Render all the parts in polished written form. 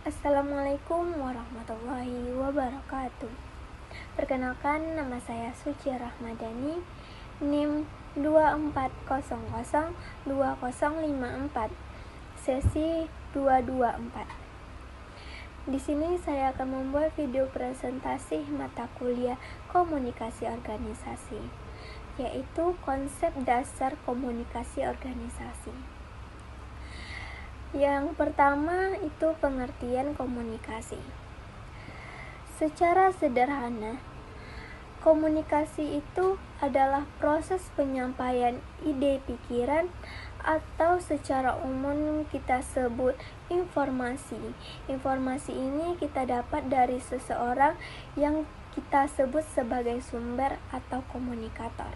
Assalamualaikum warahmatullahi wabarakatuh. Perkenalkan, nama saya Suci Rahmadani, NIM 24002054, sesi 224. Di sini saya akan membuat video presentasi mata kuliah komunikasi organisasi, yaitu konsep dasar komunikasi organisasi. Yang pertama itu pengertian komunikasi. Secara sederhana, komunikasi itu adalah proses penyampaian ide pikiran atau secara umum kita sebut informasi. Informasi ini kita dapat dari seseorang yang kita sebut sebagai sumber atau komunikator.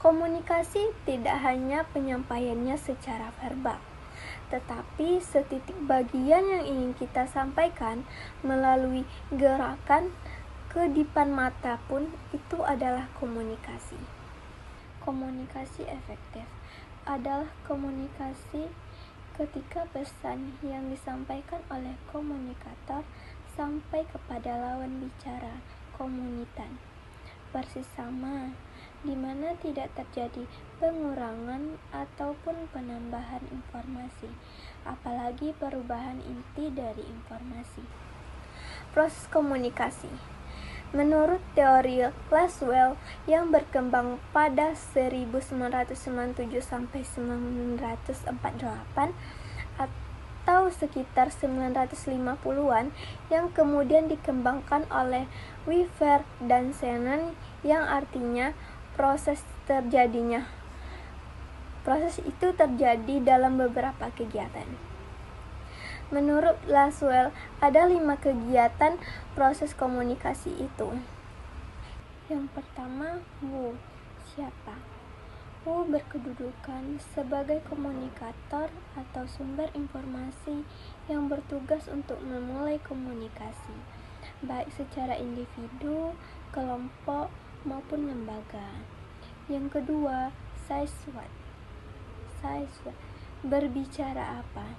Komunikasi tidak hanya penyampaiannya secara verbal, tetapi setitik bagian yang ingin kita sampaikan melalui gerakan kedipan mata pun itu adalah komunikasi. Komunikasi efektif adalah komunikasi ketika pesan yang disampaikan oleh komunikator sampai kepada lawan bicara komunitan persis sama, di mana tidak terjadi pengurangan ataupun penambahan informasi, apalagi perubahan inti dari informasi. Proses komunikasi. Menurut teori Laswell yang berkembang pada 1997 sampai 1948 atau sekitar 950-an, yang kemudian dikembangkan oleh Weaver dan Shannon, yang artinya proses itu terjadi dalam beberapa kegiatan. Menurut Laswell, ada 5 kegiatan proses komunikasi itu. Yang pertama, who, siapa. Who berkedudukan sebagai komunikator atau sumber informasi yang bertugas untuk memulai komunikasi, baik secara individu, kelompok, maupun lembaga. Yang kedua, say what. Berbicara apa.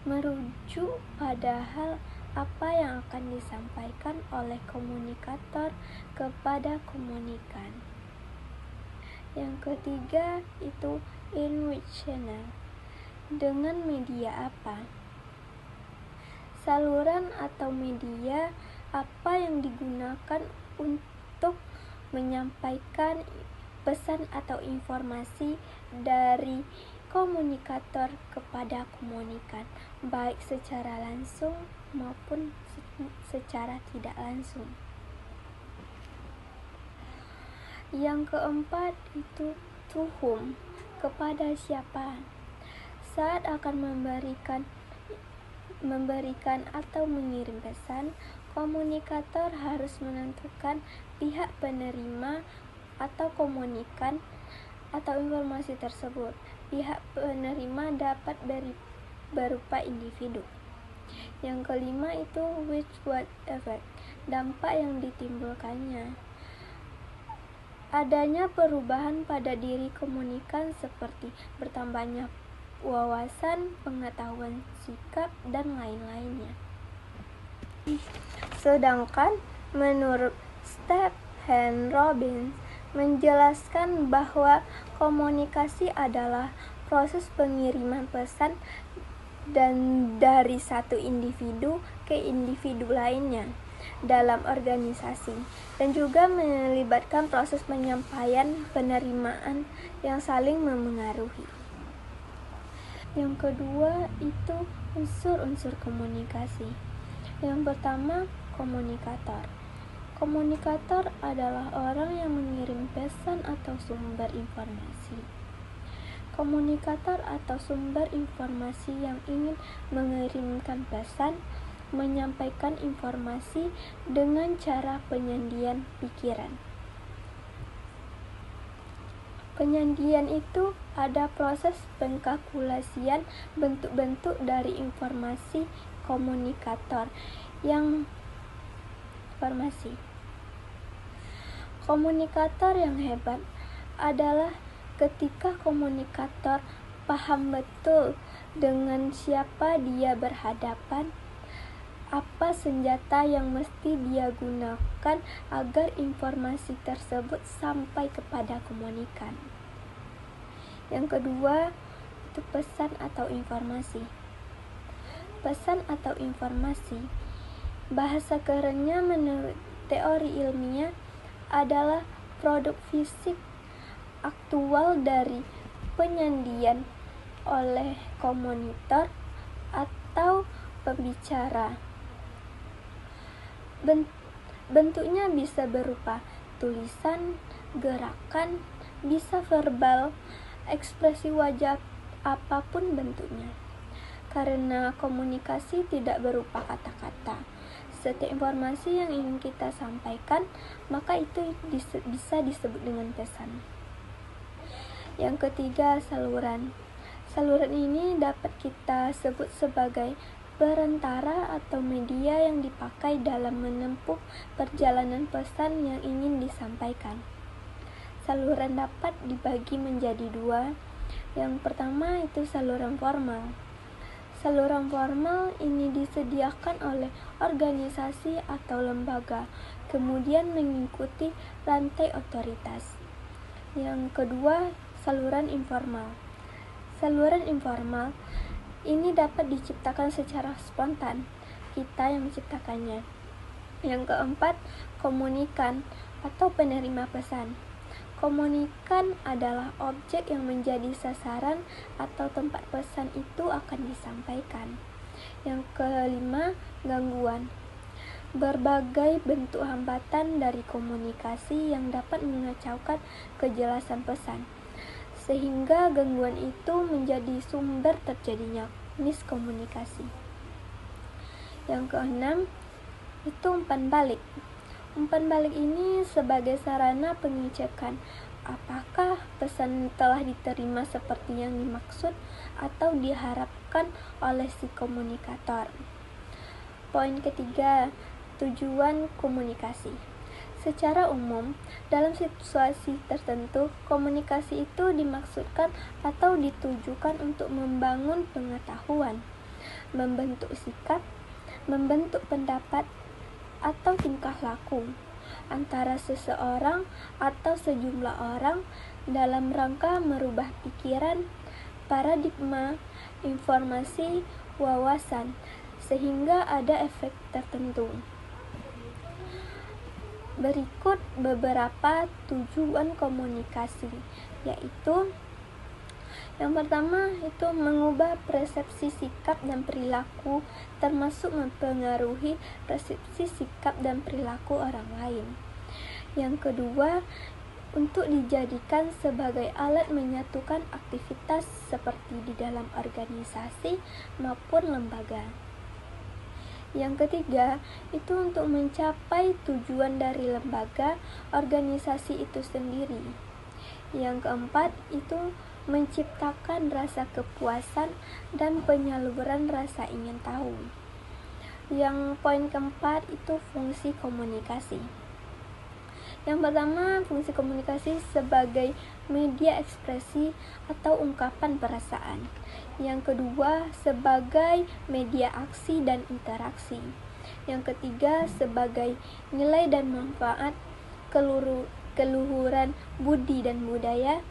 Merujuk pada hal apa yang akan disampaikan oleh komunikator kepada komunikan. Yang ketiga itu in which channel. Dengan media apa. Saluran atau media apa yang digunakan untuk menyampaikan pesan atau informasi dari komunikator kepada komunikan, baik secara langsung maupun secara tidak langsung. Yang keempat itu to whom, kepada siapa. Saat akan memberikan atau mengirim pesan, komunikator harus menentukan pihak penerima atau komunikan atau informasi tersebut. Pihak penerima dapat berupa individu. Yang kelima itu with what effect, dampak yang ditimbulkannya. Adanya perubahan pada diri komunikan seperti bertambahnya wawasan, pengetahuan, sikap, dan lain-lainnya. Sedangkan menurut Stephen Robbins menjelaskan bahwa komunikasi adalah proses pengiriman pesan dan dari satu individu ke individu lainnya dalam organisasi, dan juga melibatkan proses penyampaian penerimaan yang saling memengaruhi. Yang kedua itu unsur-unsur komunikasi. Yang pertama, komunikator. Komunikator adalah orang yang mengirim pesan atau sumber informasi. Komunikator atau sumber informasi yang ingin mengirimkan pesan, menyampaikan informasi dengan cara penyandian pikiran. Penyandian itu ada proses pengkalkulasian bentuk-bentuk dari informasi komunikator yang Komunikator yang hebat adalah ketika komunikator paham betul dengan siapa dia berhadapan, apa senjata yang mesti dia gunakan agar informasi tersebut sampai kepada komunikan. Yang kedua, itu pesan atau informasi. Pesan atau informasi, bahasa kerennya menurut teori ilmiah adalah produk fisik aktual dari penyajian oleh komunitor atau pembicara. Bentuknya bisa berupa tulisan, gerakan, bisa verbal, ekspresi wajah, apapun bentuknya. Karena komunikasi tidak berupa kata-kata, setiap informasi yang ingin kita sampaikan, maka itu bisa disebut dengan pesan. Yang ketiga, saluran. Saluran ini dapat kita sebut sebagai perantara atau media yang dipakai dalam menempuh perjalanan pesan yang ingin disampaikan. Saluran dapat dibagi menjadi dua. Yang pertama itu saluran formal. Saluran formal ini disediakan oleh organisasi atau lembaga, kemudian mengikuti rantai otoritas. Yang kedua, saluran informal. Saluran informal ini dapat diciptakan secara spontan, kita yang menciptakannya. Yang keempat, komunikan atau penerima pesan. Komunikan adalah objek yang menjadi sasaran atau tempat pesan itu akan disampaikan. Yang kelima, gangguan. Berbagai bentuk hambatan dari komunikasi yang dapat mengacaukan kejelasan pesan, sehingga gangguan itu menjadi sumber terjadinya miskomunikasi. Yang keenam, itu umpan balik. Umpan balik ini sebagai sarana pengecekan apakah pesan telah diterima seperti yang dimaksud atau diharapkan oleh si komunikator. Poin ketiga, tujuan komunikasi. Secara umum, dalam situasi tertentu, komunikasi itu dimaksudkan atau ditujukan untuk membangun pengetahuan, membentuk sikap, membentuk pendapat, atau tingkah laku antara seseorang atau sejumlah orang dalam rangka merubah pikiran, paradigma, informasi, wawasan, sehingga ada efek tertentu. Berikut beberapa tujuan komunikasi, yaitu yang pertama itu mengubah persepsi sikap dan perilaku, termasuk mempengaruhi persepsi sikap dan perilaku orang lain. Yang kedua, untuk dijadikan sebagai alat menyatukan aktivitas seperti di dalam organisasi maupun lembaga. Yang ketiga, itu untuk mencapai tujuan dari lembaga, organisasi itu sendiri. Yang keempat, itu menciptakan rasa kepuasan dan penyaluran rasa ingin tahu. Yang poin keempat, itu fungsi komunikasi. Yang pertama, fungsi komunikasi sebagai media ekspresi atau ungkapan perasaan. Yang kedua, sebagai media aksi dan interaksi. Yang ketiga, sebagai nilai dan manfaat, keluhuran budi dan budaya.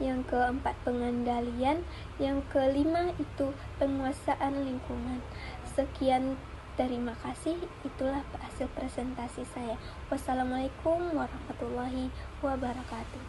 Yang keempat, pengendalian. Yang kelima, itu penguasaan lingkungan. Sekian, terima kasih. Itulah hasil presentasi saya. Wassalamualaikum warahmatullahi wabarakatuh.